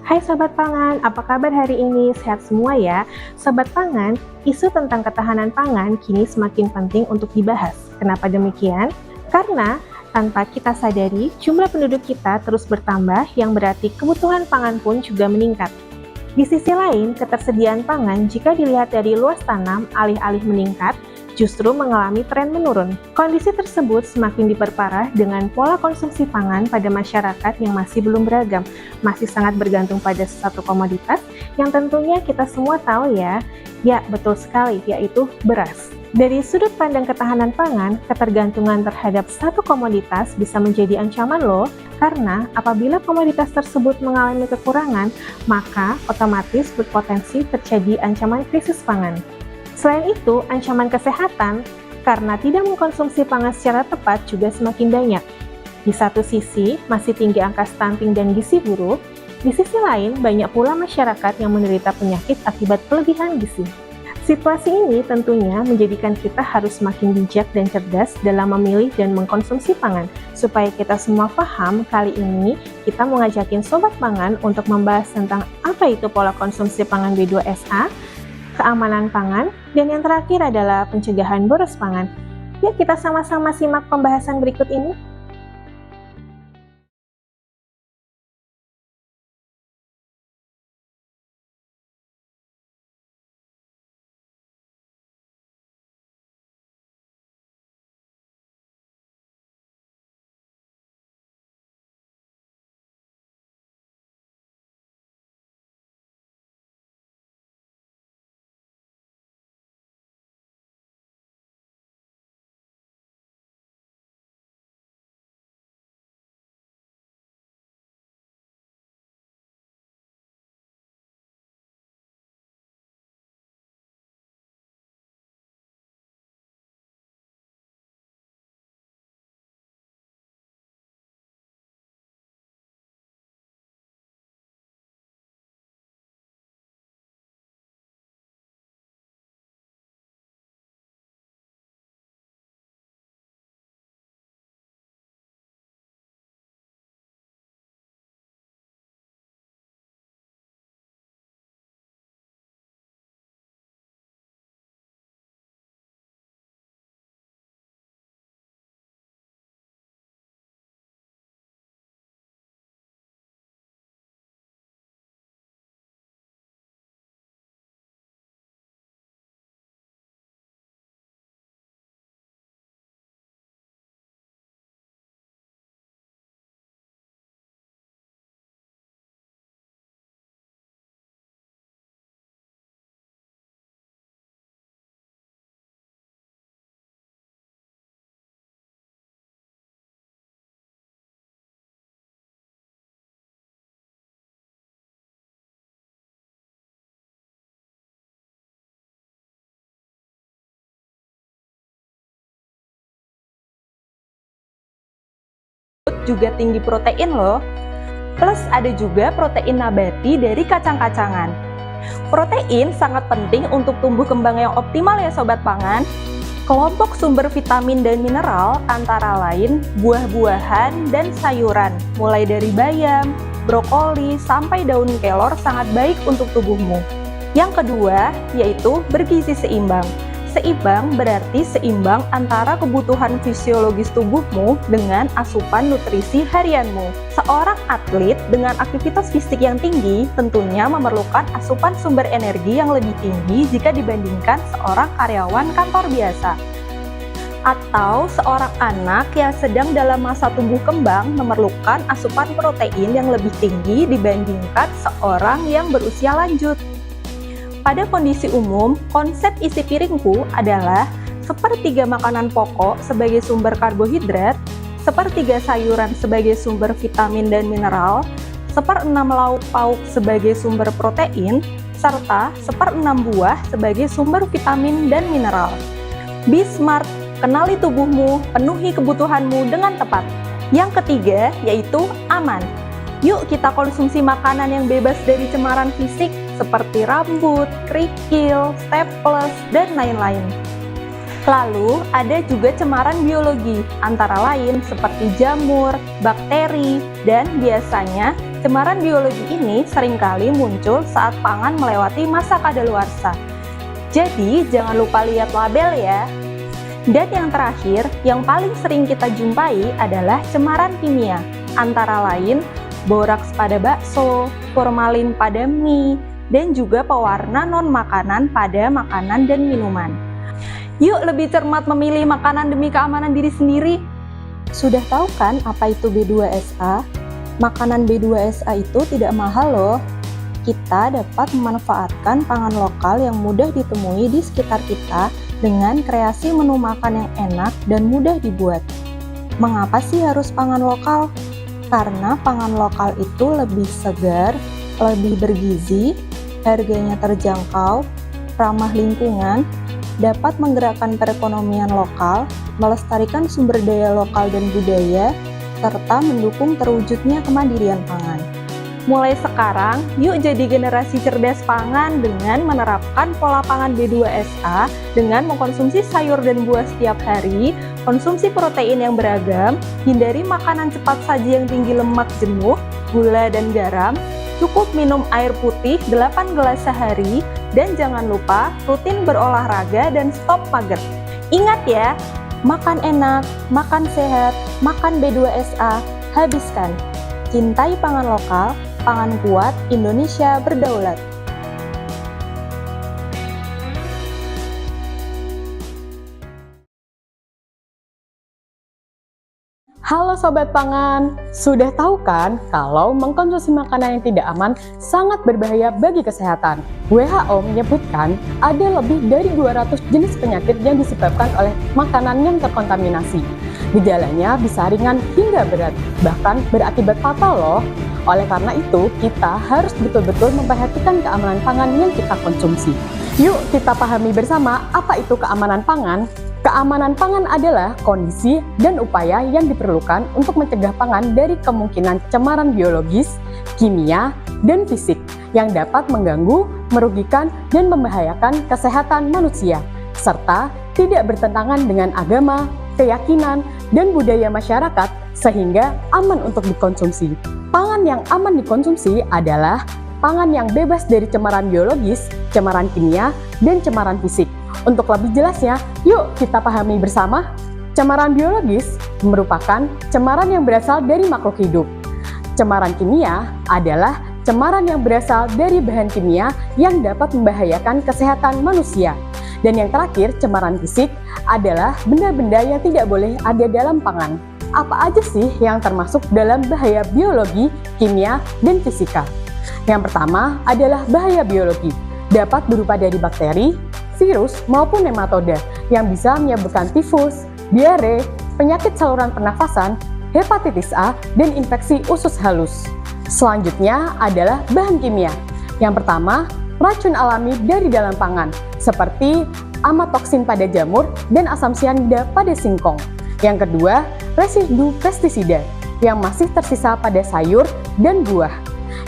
Hai Sobat Pangan, apa kabar hari ini? Sehat semua ya? Sobat Pangan, isu tentang ketahanan pangan kini semakin penting untuk dibahas. Kenapa demikian? Karena tanpa kita sadari, jumlah penduduk kita terus bertambah yang berarti kebutuhan pangan pun juga meningkat. Di sisi lain, ketersediaan pangan jika dilihat dari luas tanam alih-alih meningkat, justru mengalami tren menurun. Kondisi tersebut semakin diperparah dengan pola konsumsi pangan pada masyarakat yang masih belum beragam, masih sangat bergantung pada satu komoditas yang tentunya kita semua tahu ya. Ya, betul sekali, yaitu beras. Dari sudut pandang ketahanan pangan, ketergantungan terhadap satu komoditas bisa menjadi ancaman loh, karena apabila komoditas tersebut mengalami kekurangan, maka otomatis berpotensi terjadi ancaman krisis pangan. Selain itu, ancaman kesehatan karena tidak mengkonsumsi pangan secara tepat juga semakin banyak. Di satu sisi, masih tinggi angka stunting dan gizi buruk, di sisi lain banyak pula masyarakat yang menderita penyakit akibat kelebihan gizi. Situasi ini tentunya menjadikan kita harus semakin bijak dan cerdas dalam memilih dan mengkonsumsi pangan. Supaya kita semua paham, kali ini kita mau ngajakin Sobat Pangan untuk membahas tentang apa itu pola konsumsi pangan B2SA, keamanan pangan, dan yang terakhir adalah pencegahan boros pangan. Yuk kita sama-sama simak pembahasan berikut ini. Juga tinggi protein loh. Plus ada juga protein nabati dari kacang-kacangan. Protein sangat penting untuk tumbuh kembang yang optimal ya Sobat Pangan. Kelompok sumber vitamin dan mineral antara lain buah-buahan dan sayuran, mulai dari bayam, brokoli, sampai daun kelor sangat baik untuk tubuhmu. Yang kedua, yaitu bergizi seimbang. Seimbang berarti seimbang antara kebutuhan fisiologis tubuhmu dengan asupan nutrisi harianmu. Seorang atlet dengan aktivitas fisik yang tinggi tentunya memerlukan asupan sumber energi yang lebih tinggi jika dibandingkan seorang karyawan kantor biasa. Atau seorang anak yang sedang dalam masa tumbuh kembang memerlukan asupan protein yang lebih tinggi dibandingkan seorang yang berusia lanjut. Pada kondisi umum, konsep isi piringku adalah sepertiga makanan pokok sebagai sumber karbohidrat, sepertiga sayuran sebagai sumber vitamin dan mineral, seperenam lauk pauk sebagai sumber protein, serta seperenam buah sebagai sumber vitamin dan mineral. Be smart, kenali tubuhmu, penuhi kebutuhanmu dengan tepat. Yang ketiga, yaitu aman. Yuk kita konsumsi makanan yang bebas dari cemaran fisik seperti rambut, kerikil, staples, dan lain-lain. Lalu, ada juga cemaran biologi, antara lain seperti jamur, bakteri, dan biasanya cemaran biologi ini seringkali muncul saat pangan melewati masa kadaluarsa. Jadi, jangan lupa lihat label ya. Dan yang terakhir, yang paling sering kita jumpai adalah cemaran kimia, antara lain boraks pada bakso, formalin pada mie, dan juga pewarna non-makanan pada makanan dan minuman. Yuk lebih cermat memilih makanan demi keamanan diri sendiri. Sudah tahu kan apa itu B2SA? Makanan B2SA itu tidak mahal loh. Kita dapat memanfaatkan pangan lokal yang mudah ditemui di sekitar kita dengan kreasi menu makan yang enak dan mudah dibuat. Mengapa sih harus pangan lokal? Karena pangan lokal itu lebih segar, lebih bergizi, harganya terjangkau, ramah lingkungan, dapat menggerakkan perekonomian lokal, melestarikan sumber daya lokal dan budaya, serta mendukung terwujudnya kemandirian pangan. Mulai sekarang, yuk jadi generasi cerdas pangan dengan menerapkan pola pangan B2SA dengan mengkonsumsi sayur dan buah setiap hari, konsumsi protein yang beragam, hindari makanan cepat saji yang tinggi lemak jenuh, gula dan garam, cukup minum air putih 8 gelas sehari, dan jangan lupa rutin berolahraga dan stop mager. Ingat ya, makan enak, makan sehat, makan B2SA, habiskan. Cintai pangan lokal, pangan kuat, Indonesia berdaulat. Halo Sobat Pangan, sudah tahu kan kalau mengkonsumsi makanan yang tidak aman sangat berbahaya bagi kesehatan? WHO menyebutkan ada lebih dari 200 jenis penyakit yang disebabkan oleh makanan yang terkontaminasi. Gejalanya bisa ringan hingga berat, bahkan berakibat fatal loh. Oleh karena itu, kita harus betul-betul memperhatikan keamanan pangan yang kita konsumsi. Yuk kita pahami bersama apa itu keamanan pangan. Keamanan pangan adalah kondisi dan upaya yang diperlukan untuk mencegah pangan dari kemungkinan cemaran biologis, kimia, dan fisik yang dapat mengganggu, merugikan, dan membahayakan kesehatan manusia, serta tidak bertentangan dengan agama, keyakinan, dan budaya masyarakat sehingga aman untuk dikonsumsi. Pangan yang aman dikonsumsi adalah pangan yang bebas dari cemaran biologis, cemaran kimia, dan cemaran fisik. Untuk lebih jelasnya, yuk kita pahami bersama. Cemaran biologis merupakan cemaran yang berasal dari makhluk hidup. Cemaran kimia adalah cemaran yang berasal dari bahan kimia yang dapat membahayakan kesehatan manusia. Dan yang terakhir, cemaran fisik adalah benda-benda yang tidak boleh ada dalam pangan. Apa aja sih yang termasuk dalam bahaya biologi, kimia, dan fisika? Yang pertama adalah bahaya biologi. Dapat berupa dari bakteri, virus maupun nematoda yang bisa menyebabkan tifus, diare, penyakit saluran pernafasan, hepatitis A, dan infeksi usus halus. Selanjutnya adalah bahan kimia. Yang pertama, racun alami dari dalam pangan, seperti amatoksin pada jamur dan asam sianida pada singkong. Yang kedua, residu pestisida yang masih tersisa pada sayur dan buah.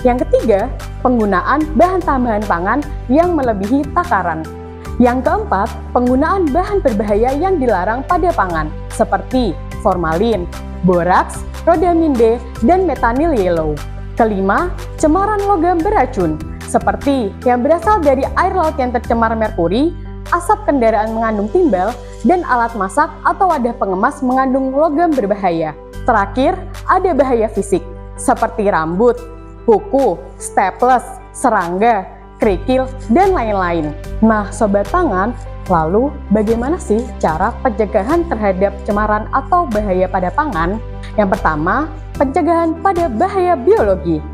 Yang ketiga, penggunaan bahan tambahan pangan yang melebihi takaran. Yang keempat, penggunaan bahan berbahaya yang dilarang pada pangan, seperti formalin, boraks, rhodamin B, dan metanyl yellow. Kelima, cemaran logam beracun, seperti yang berasal dari air laut yang tercemar merkuri, asap kendaraan mengandung timbal, dan alat masak atau wadah pengemas mengandung logam berbahaya. Terakhir, ada bahaya fisik, seperti rambut, kuku, staples, serangga, kerikil, dan lain-lain. Nah, Sobat Pangan, lalu bagaimana sih cara pencegahan terhadap cemaran atau bahaya pada pangan? Yang pertama, pencegahan pada bahaya biologi.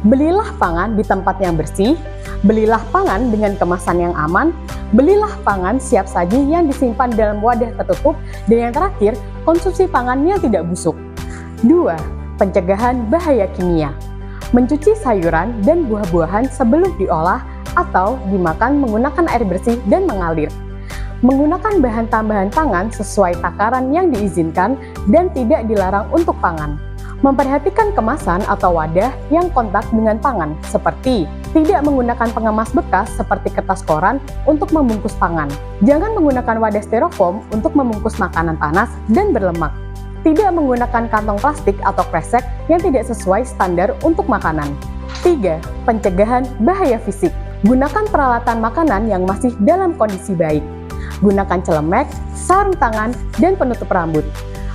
Belilah pangan di tempat yang bersih, belilah pangan dengan kemasan yang aman, belilah pangan siap saji yang disimpan dalam wadah tertutup, dan yang terakhir, konsumsi pangan yang tidak busuk. 2. Pencegahan bahaya kimia. Mencuci sayuran dan buah-buahan sebelum diolah atau dimakan menggunakan air bersih dan mengalir. Menggunakan bahan tambahan pangan sesuai takaran yang diizinkan dan tidak dilarang untuk pangan. Memperhatikan kemasan atau wadah yang kontak dengan pangan, seperti tidak menggunakan pengemas bekas seperti kertas koran untuk membungkus pangan. Jangan menggunakan wadah styrofoam untuk membungkus makanan panas dan berlemak. Tidak menggunakan kantong plastik atau kresek yang tidak sesuai standar untuk makanan. 3. Pencegahan bahaya fisik. Gunakan peralatan makanan yang masih dalam kondisi baik. Gunakan celemek, sarung tangan, dan penutup rambut.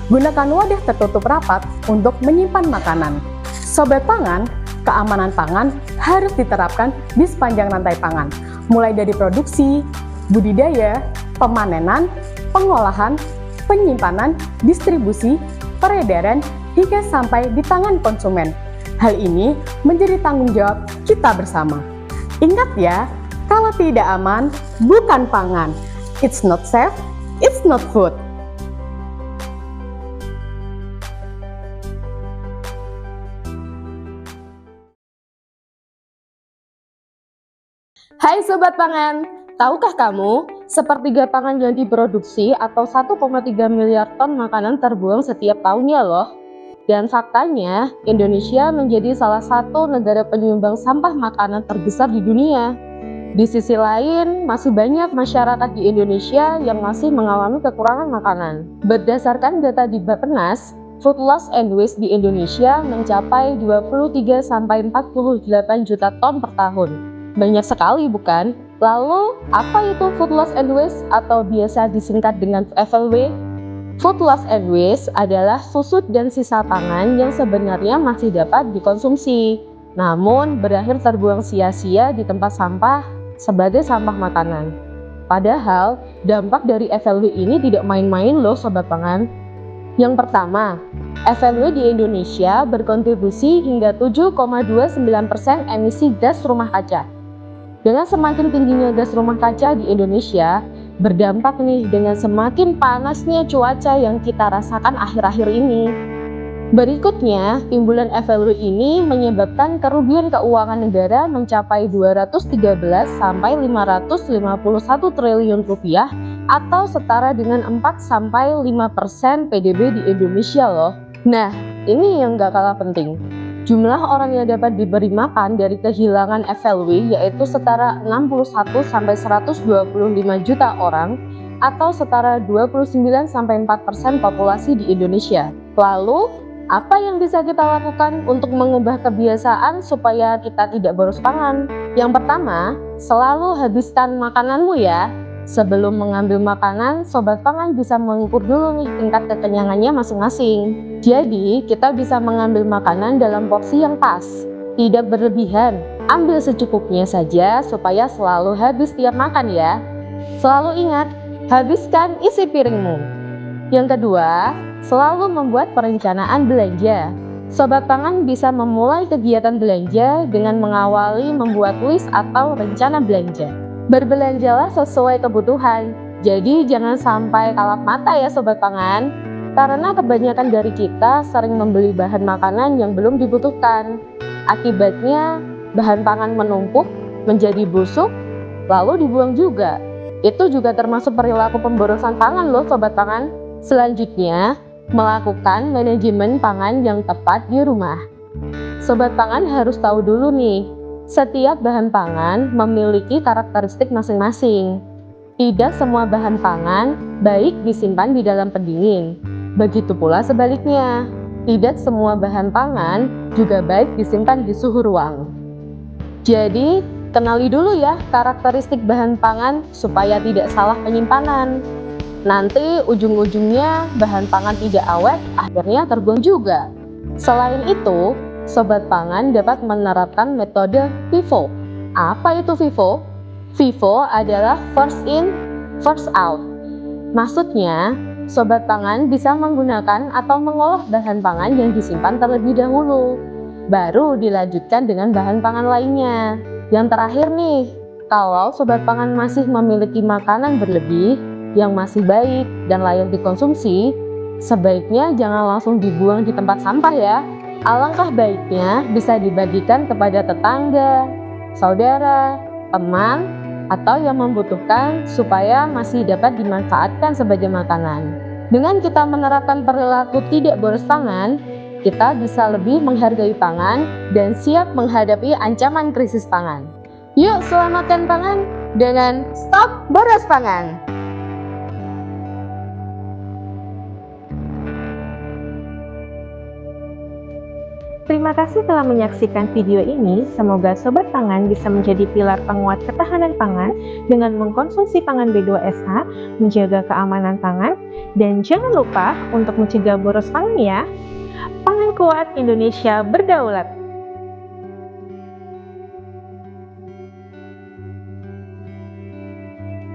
Gunakan wadah tertutup rapat untuk menyimpan makanan. Sobat Pangan, keamanan pangan harus diterapkan di sepanjang rantai pangan, mulai dari produksi, budidaya, pemanenan, pengolahan, penyimpanan, distribusi, peredaran, hingga sampai di tangan konsumen. Hal ini menjadi tanggung jawab kita bersama. Ingat ya, kalau tidak aman, bukan pangan. It's not safe, it's not food. Hai Sobat Pangan, tahukah kamu sepertiga pangan yang diproduksi atau 1,3 miliar ton makanan terbuang setiap tahunnya loh. Dan faktanya, Indonesia menjadi salah satu negara penyumbang sampah makanan terbesar di dunia. Di sisi lain, masih banyak masyarakat di Indonesia yang masih mengalami kekurangan makanan. Berdasarkan data di Bappenas, food loss and waste di Indonesia mencapai 23-48 juta ton per tahun. Banyak sekali bukan? Lalu, apa itu food loss and waste atau biasa disingkat dengan FLW? Food loss and waste adalah susut dan sisa pangan yang sebenarnya masih dapat dikonsumsi, namun berakhir terbuang sia-sia di tempat sampah sebagai sampah makanan. Padahal, dampak dari FLW ini tidak main-main loh Sobat Pangan. Yang pertama, FLW di Indonesia berkontribusi hingga 7,29% emisi gas rumah kaca. Dengan semakin tingginya gas rumah kaca di Indonesia, berdampak nih dengan semakin panasnya cuaca yang kita rasakan akhir-akhir ini. Berikutnya, timbulan FLW ini menyebabkan kerugian keuangan negara mencapai 213-551 triliun rupiah atau setara dengan 4-5% PDB di Indonesia loh. Nah, ini yang gak kalah penting. Jumlah orang yang dapat diberi makan dari kehilangan FLW yaitu setara 61-125 juta orang atau setara 29-4% populasi di Indonesia. Lalu, apa yang bisa kita lakukan untuk mengubah kebiasaan supaya kita tidak boros pangan? Yang pertama, selalu habiskan makananmu ya. Sebelum mengambil makanan, Sobat Pangan bisa mengukur dulu nih tingkat kekenyangannya masing-masing. Jadi, kita bisa mengambil makanan dalam porsi yang pas, tidak berlebihan. Ambil secukupnya saja supaya selalu habis tiap makan ya. Selalu ingat, habiskan isi piringmu. Yang kedua, selalu membuat perencanaan belanja. Sobat Pangan bisa memulai kegiatan belanja dengan mengawali membuat list atau rencana belanja. Berbelanjalah sesuai kebutuhan, jadi jangan sampai kalap mata ya Sobat Pangan. Karena kebanyakan dari kita sering membeli bahan makanan yang belum dibutuhkan. Akibatnya, bahan pangan menumpuk, menjadi busuk, lalu dibuang juga. Itu juga termasuk perilaku pemborosan pangan loh Sobat Pangan. Selanjutnya, melakukan manajemen pangan yang tepat di rumah. Sobat Pangan harus tahu dulu nih, setiap bahan pangan memiliki karakteristik masing-masing. Tidak semua bahan pangan baik disimpan di dalam pendingin. Begitu pula sebaliknya, tidak semua bahan pangan juga baik disimpan di suhu ruang. Jadi, kenali dulu ya karakteristik bahan pangan supaya tidak salah penyimpanan. Nanti ujung-ujungnya bahan pangan tidak awet, akhirnya terbuang juga. Selain itu, Sobat Pangan dapat menerapkan metode FIFO. Apa itu FIFO? FIFO adalah first in, first out. Maksudnya, Sobat Pangan bisa menggunakan atau mengolah bahan pangan yang disimpan terlebih dahulu, baru dilanjutkan dengan bahan pangan lainnya. Yang terakhir nih, kalau Sobat Pangan masih memiliki makanan berlebih yang masih baik dan layak dikonsumsi, sebaiknya jangan langsung dibuang di tempat sampah ya. Alangkah baiknya bisa dibagikan kepada tetangga, saudara, teman, atau yang membutuhkan supaya masih dapat dimanfaatkan sebagai makanan. Dengan kita menerapkan perilaku tidak boros pangan, kita bisa lebih menghargai pangan dan siap menghadapi ancaman krisis pangan. Yuk selamatkan pangan dengan Stop Boros Pangan! Terima kasih telah menyaksikan video ini. Semoga Sobat Pangan bisa menjadi pilar penguat ketahanan pangan dengan mengkonsumsi pangan B2SH, menjaga keamanan pangan, dan jangan lupa untuk mencegah boros pangan ya. Pangan kuat, Indonesia berdaulat.